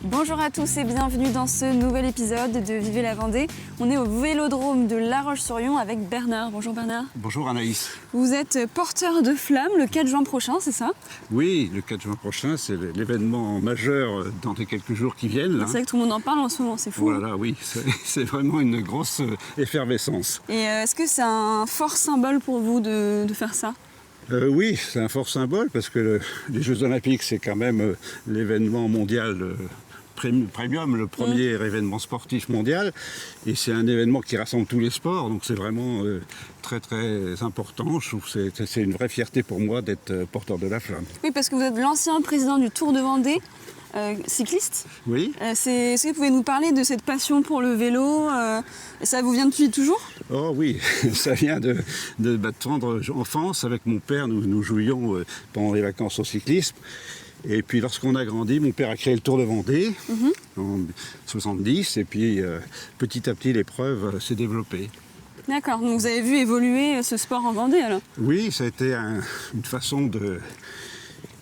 Bonjour à tous et bienvenue dans ce nouvel épisode de Vivez la Vendée. On est au vélodrome de La Roche-sur-Yon avec Bernard. Bonjour Bernard. Bonjour Anaïs. Vous êtes porteur de flammes le 4 juin prochain, c'est ça? Oui, le 4 juin prochain, c'est l'événement majeur dans les quelques jours qui viennent. C'est vrai que tout le monde en parle en ce moment, c'est fou. Voilà, oui, c'est vraiment une grosse effervescence. Et est-ce que c'est un fort symbole pour vous de faire ça? Oui, c'est un fort symbole parce que les Jeux Olympiques, c'est quand même l'événement mondial premium, le premier événement sportif mondial. Et c'est un événement qui rassemble tous les sports, donc c'est vraiment très très important. Je trouve que c'est une vraie fierté pour moi d'être porteur de la flamme. Oui, parce que vous êtes l'ancien président du Tour de Vendée. Cycliste. Oui. Est-ce que vous pouvez nous parler de cette passion pour le vélo? Ça vous vient depuis toujours? Oh oui, ça vient de tendre enfance. Avec mon père, nous jouions pendant les vacances au cyclisme. Et puis lorsqu'on a grandi, mon père a créé le Tour de Vendée en 70. Et puis petit à petit, l'épreuve s'est développée. D'accord, donc vous avez vu évoluer ce sport en Vendée alors? Oui, ça a été une façon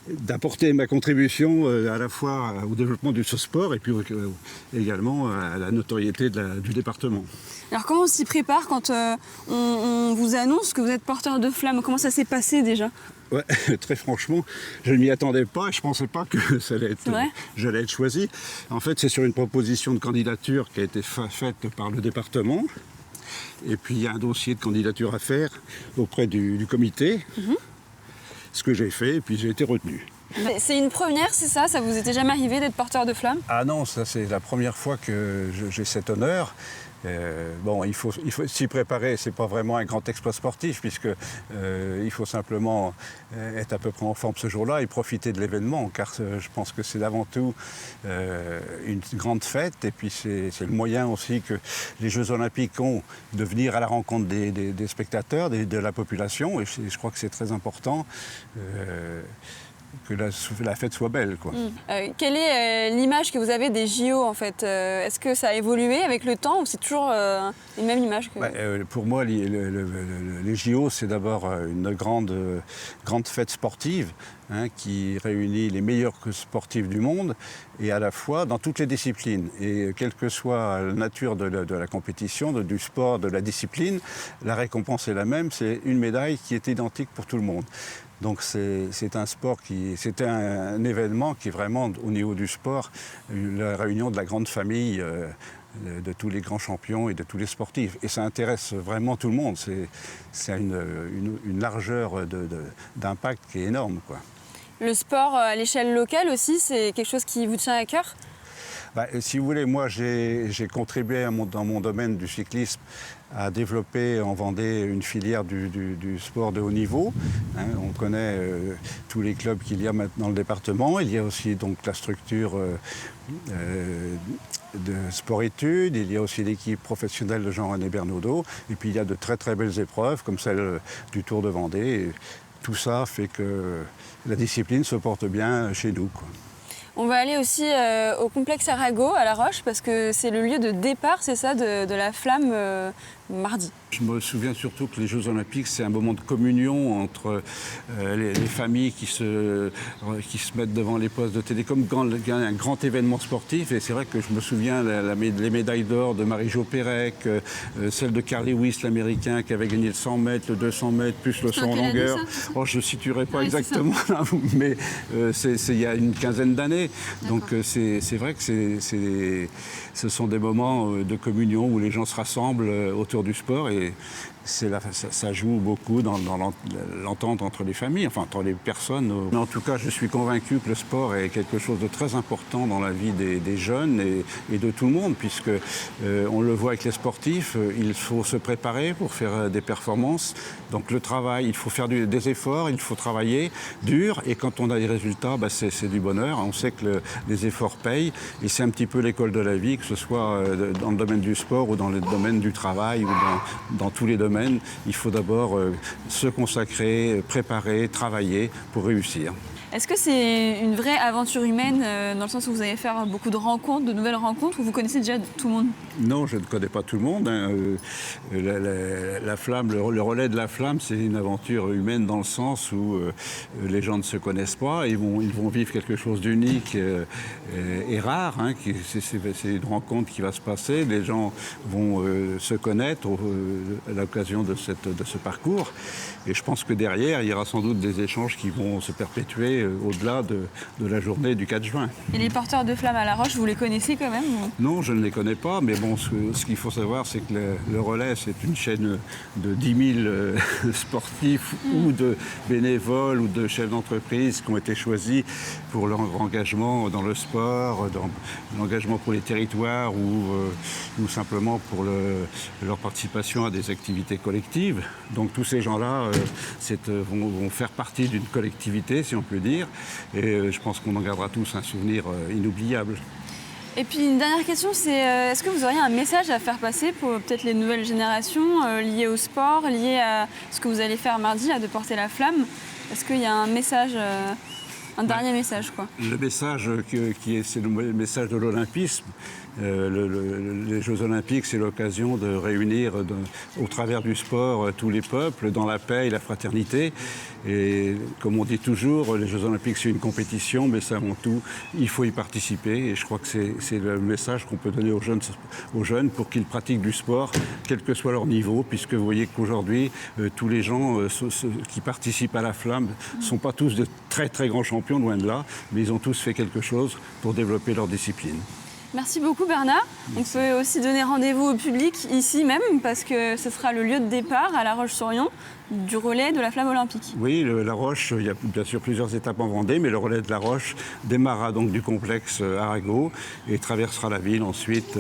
d'apporter ma contribution à la fois au développement de ce sport et puis également à la notoriété du département. Alors comment on s'y prépare quand on vous annonce que vous êtes porteur de flammes? Comment ça s'est passé déjà? Ouais, très franchement, je ne m'y attendais pas et je ne pensais pas que j'allais être choisi. En fait, c'est sur une proposition de candidature qui a été faite par le département. Et puis il y a un dossier de candidature à faire auprès du comité. Ce que j'ai fait, et puis j'ai été retenu. C'est une première, c'est ça? Ça vous était jamais arrivé d'être porteur de flammes? Ah non, ça c'est la première fois que j'ai cet honneur. Bon, il faut s'y préparer, c'est pas vraiment un grand exploit sportif, puisque il faut simplement être à peu près en forme ce jour-là et profiter de l'événement, car je pense que c'est avant tout une grande fête, et puis c'est le moyen aussi que les Jeux Olympiques ont de venir à la rencontre des spectateurs, de la population, et je crois que c'est très important. Que la fête soit belle, quoi. Quelle est l'image que vous avez des JO en fait? Est-ce que ça a évolué avec le temps ou c'est toujours une même image que... Pour moi, les JO, c'est d'abord une grande fête sportive qui réunit les meilleurs sportifs du monde et à la fois dans toutes les disciplines. Et quelle que soit la nature de la compétition, du sport, de la discipline, la récompense est la même, c'est une médaille qui est identique pour tout le monde. Donc c'est un événement qui est vraiment, au niveau du sport, la réunion de la grande famille de tous les grands champions et de tous les sportifs. Et ça intéresse vraiment tout le monde. C'est une largeur d'impact qui est énorme, quoi. Le sport à l'échelle locale aussi, c'est quelque chose qui vous tient à cœur? Si vous voulez, moi j'ai contribué dans mon domaine du cyclisme à développer en Vendée une filière du sport de haut niveau. On connaît tous les clubs qu'il y a maintenant dans le département. Il y a aussi donc la structure de sport-études, il y a aussi l'équipe professionnelle de Jean-René Bernaudot, et puis il y a de très très belles épreuves comme celle du Tour de Vendée. Et tout ça fait que la discipline se porte bien chez nous, quoi. On va aller aussi au complexe Arago à La Roche parce que c'est le lieu de départ, c'est ça, de la flamme mardi. Je me souviens surtout que les Jeux Olympiques, c'est un moment de communion entre les familles qui se mettent devant les postes de télé, comme quand il y a un grand événement sportif. Et c'est vrai que je me souviens les médailles d'or de Marie-Jo Pérec, celle de Carl Lewis, l'Américain, qui avait gagné le 100 mètres, le 200 mètres, plus le 100 en longueur. Je ne situerai pas exactement, là, mais c'est il y a une quinzaine d'années. Donc c'est vrai que ce sont des moments de communion où les gens se rassemblent autour du sport et ça joue beaucoup dans l'entente entre les familles, enfin entre les personnes. Mais en tout cas, je suis convaincu que le sport est quelque chose de très important dans la vie des jeunes et de tout le monde, puisque on le voit avec les sportifs, il faut se préparer pour faire des performances. Donc le travail, il faut faire des efforts, il faut travailler dur, et quand on a des résultats, c'est du bonheur. On sait que les efforts payent, et c'est un petit peu l'école de la vie, que ce soit dans le domaine du sport ou dans le domaine du travail ou dans tous les domaines. Il faut d'abord se consacrer, préparer, travailler pour réussir. Est-ce que c'est une vraie aventure humaine dans le sens où vous allez faire beaucoup de rencontres, de nouvelles rencontres, ou vous connaissez déjà tout le monde? Non, je ne connais pas tout le monde, hein. La flamme, le relais de la flamme, c'est une aventure humaine dans le sens où les gens ne se connaissent pas. Ils vont vivre quelque chose d'unique et rare. Hein, c'est une rencontre qui va se passer. Les gens vont se connaître à l'occasion de ce parcours. Et je pense que derrière, il y aura sans doute des échanges qui vont se perpétuer au-delà de la journée du 4 juin. Et les porteurs de flammes à La Roche, vous les connaissez quand même ou... Non, je ne les connais pas, mais bon, ce qu'il faut savoir, c'est que le relais, c'est une chaîne de 10 000 sportifs ou de bénévoles ou de chefs d'entreprise qui ont été choisis pour leur engagement dans le sport, dans l'engagement pour les territoires ou simplement pour leur participation à des activités collectives. Donc tous ces gens-là vont faire partie d'une collectivité, si on peut dire, et je pense qu'on en gardera tous un souvenir inoubliable. Et puis une dernière question, c'est est-ce que vous auriez un message à faire passer pour peut-être les nouvelles générations liées au sport, liées à ce que vous allez faire mardi, de porter la flamme? Est-ce qu'il y a un message, un dernier message, quoi? Le message c'est le message de l'olympisme. Les Jeux Olympiques, c'est l'occasion de réunir au travers du sport tous les peuples dans la paix et la fraternité. Et comme on dit toujours, les Jeux Olympiques, c'est une compétition, mais c'est avant tout, il faut y participer. Et je crois que c'est le message qu'on peut donner aux jeunes pour qu'ils pratiquent du sport, quel que soit leur niveau, puisque vous voyez qu'aujourd'hui, tous les gens qui participent à la flamme ne sont pas tous de très très grands champions, loin de là, mais ils ont tous fait quelque chose pour développer leur discipline. Merci beaucoup Bernard. On peut aussi donner rendez-vous au public ici même parce que ce sera le lieu de départ à La Roche-sur-Yon du relais de la flamme olympique. Oui, La Roche, il y a bien sûr plusieurs étapes en Vendée, mais le relais de La Roche démarrera donc du complexe Arago et traversera la ville ensuite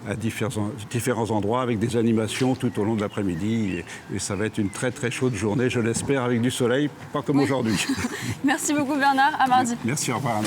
à différents endroits avec des animations tout au long de l'après-midi. Et ça va être une très très chaude journée, je l'espère, avec du soleil, pas comme aujourd'hui. Merci beaucoup Bernard, à mardi. Merci, au revoir.